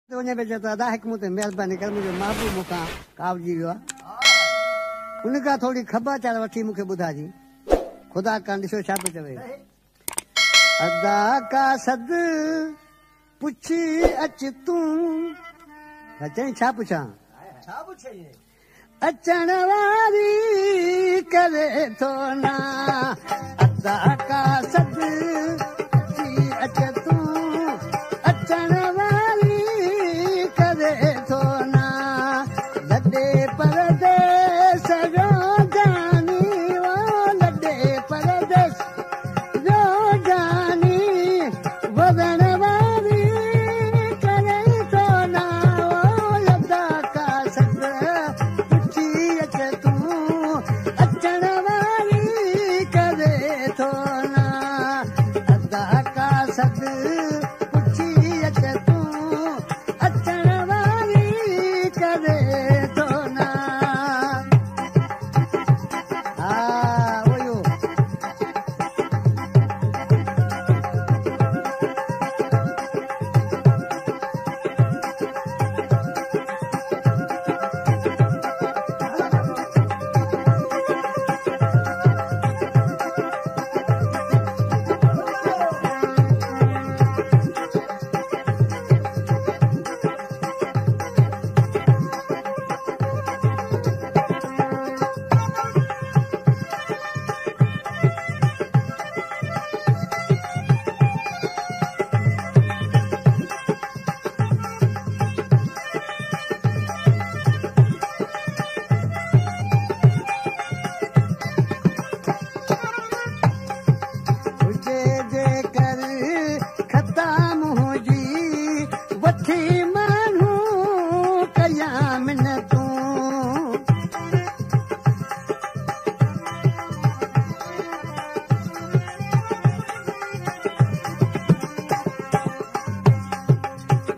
वञे पियो चए थो अदा हिकु मूं ते महिरबानी कर मुंहिंजो महबूब मूंखां कावजी वियो आहे उन खां थोरी ख़बर वठी मूंखे ॿुधाइजी ख़ुदा खां ॾिसो छा पियो चवे अदा का सद पुछी अच तूं चई छा पुछां अचण वारी करे थो ना अदा का सद पुछी अच तूं अचण वारी करे थो ना लॾे परदेस जो जानी वो लॾे परदेस जो जानी वदन वारी करे थो ना वो लदा का सद पुछी अच तूं अचण वारी करे थो ना अदा का सद पुछी अच तूं अचण वारी करे थो ना हा उहो हुजे जेकर ख़तम हुजी वठी माण्हू कया मिनतूं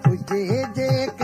हुजे जेकर